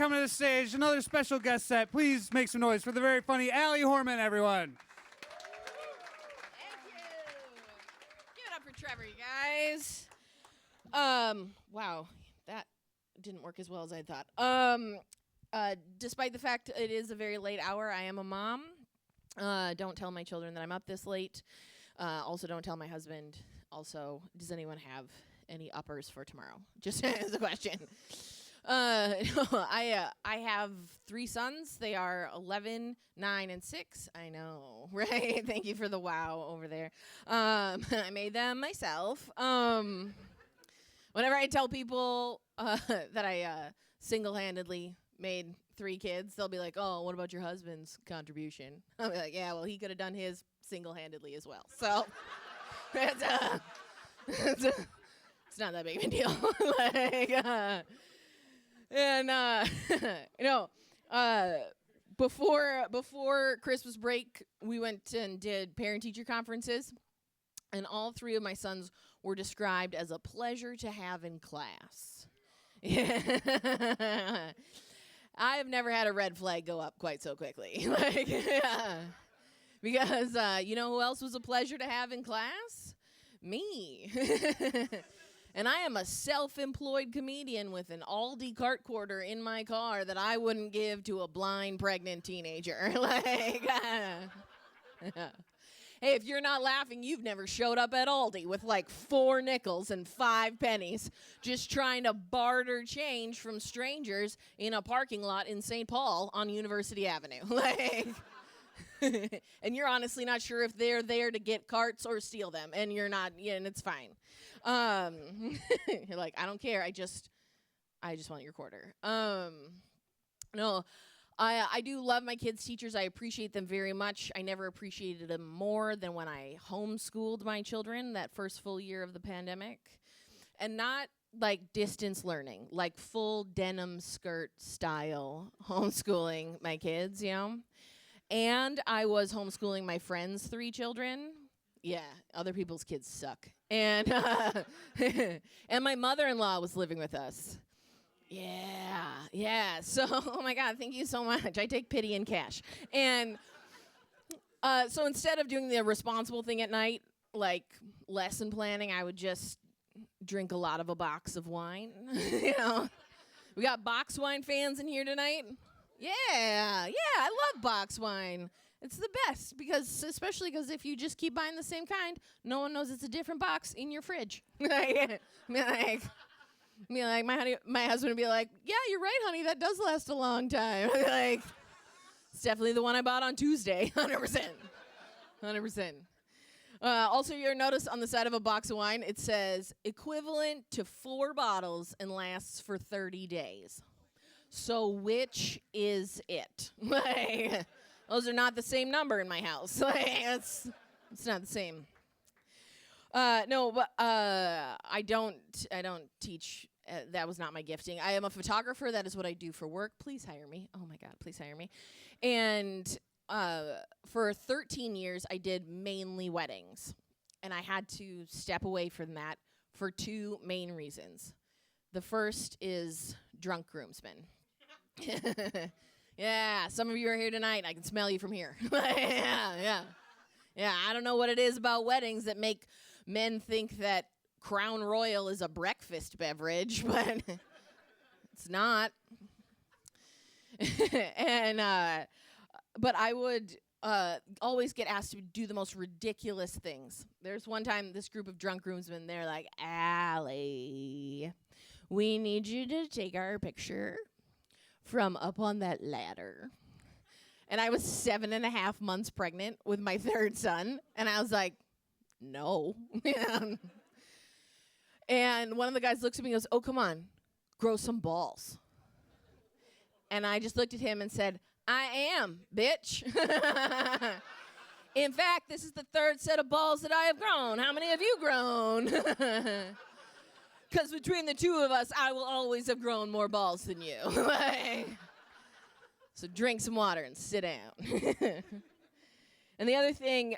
coming to the stage, another special guest set. Please make some noise for the very funny Hormann, everyone. Thank you. Give it up for Trevor, you guys. Wow, that didn't work as well as I thought. Despite the fact it is a very late hour, I am a mom. Don't tell my children that I'm up this late. Also, don't tell my husband. Also, does anyone have any uppers for tomorrow? Just as a question. I have 3 sons. They are 11, 9, and 6. I know, right? Thank you for the wow over there. I made them myself. Whenever I tell people that I single-handedly made 3 kids, they'll be like, "Oh, what about your husband's contribution?" I'll be like, "Yeah, well, he could have done his single-handedly as well." So it's not that big of a deal. Before Christmas break, we went and did parent-teacher conferences, and all 3 of my sons were described as a pleasure to have in class. I have never had a red flag go up quite so quickly. Because you know who else was a pleasure to have in class? Me. And I am a self-employed comedian with an Aldi cart quarter in my car that I wouldn't give to a blind pregnant teenager. Hey, if you're not laughing, you've never showed up at Aldi with like 4 nickels and 5 pennies just trying to barter change from strangers in a parking lot in St. Paul on University Avenue. And you're honestly not sure if they're there to get carts or steal them, and you're not, and it's fine. You're like, I don't care. I just want your quarter. No. I do love my kids' teachers. I appreciate them very much. I never appreciated them more than when I homeschooled my children that first full year of the pandemic. And not like distance learning, like full denim skirt style homeschooling my kids, you know? And I was homeschooling my friends' 3 children. Yeah, other people's kids suck. And and my mother-in-law was living with us. Yeah. So, oh my God, thank you so much. I take pity in cash. And so instead of doing the responsible thing at night, like lesson planning, I would just drink a lot of a box of wine. You know, we got box wine fans in here tonight. Yeah, I love box wine. It's the best especially because if you just keep buying the same kind, no one knows it's a different box in your fridge. My husband would be like, "Yeah, you're right, honey. That does last a long time." Like, it's definitely the one I bought on Tuesday. 100%. Also, you'll notice on the side of a box of wine, it says equivalent to 4 bottles and lasts for 30 days. So which is it? Those are not the same number in my house. It's not the same. No, but I don't teach. That was not my gifting. I am a photographer. That is what I do for work. Please hire me. Oh my God, please hire me. And for 13 years, I did mainly weddings, and I had to step away from that for 2 main reasons. The first is drunk groomsmen. Yeah, some of you are here tonight. I can smell you from here. Yeah. I don't know what it is about weddings that make men think that Crown Royal is a breakfast beverage, but it's not. But I would always get asked to do the most ridiculous things. There's one time this group of drunk groomsmen, they're like, "Allie, we need you to take our picture from up on that ladder." And I was 7.5 months pregnant with my 3rd son. And I was like, no. And one of the guys looks at me and goes, "Oh, come on, grow some balls." And I just looked at him and said, "I am, bitch." In fact, this is the 3rd set of balls that I have grown. How many have you grown? Because between the 2 of us, I will always have grown more balls than you. So drink some water and sit down. And the other thing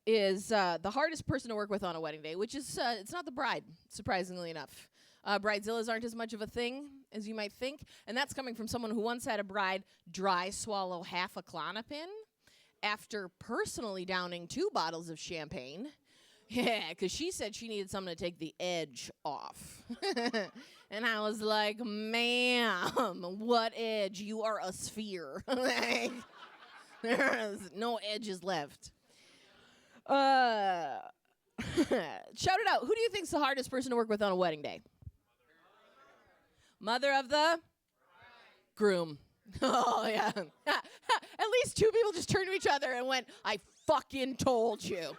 is the hardest person to work with on a wedding day, which is it's not the bride, surprisingly enough. Bridezillas aren't as much of a thing as you might think. And that's coming from someone who once had a bride dry swallow half a Klonopin after personally downing 2 bottles of champagne. Yeah, because she said she needed something to take the edge off. And I was like, ma'am, what edge? You are a sphere. Like, there's no edges left. Shout it out. Who do you think's the hardest person to work with on a wedding day? Mother of the groom. Oh, yeah. At least 2 people just turned to each other and went, I fucking told you.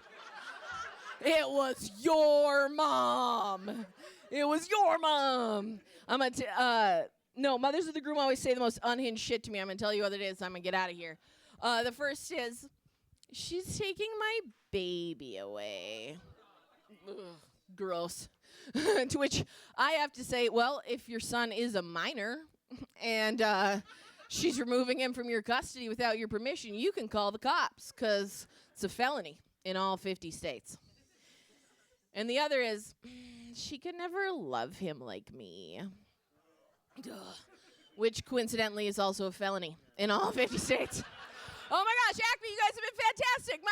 It was your mom. It was your mom. No, mothers of the groom always say the most unhinged shit to me. I'm going to tell you what it is. I'm going to get out of here. The first is, she's taking my baby away. Ugh, gross. To which I have to say, well, if your son is a minor and she's removing him from your custody without your permission, you can call the cops because it's a felony in all 50 states. And the other is, she could never love him like me. Ugh. Which coincidentally is also a felony in all 50 states. Oh my gosh, Acme, you guys have been fantastic.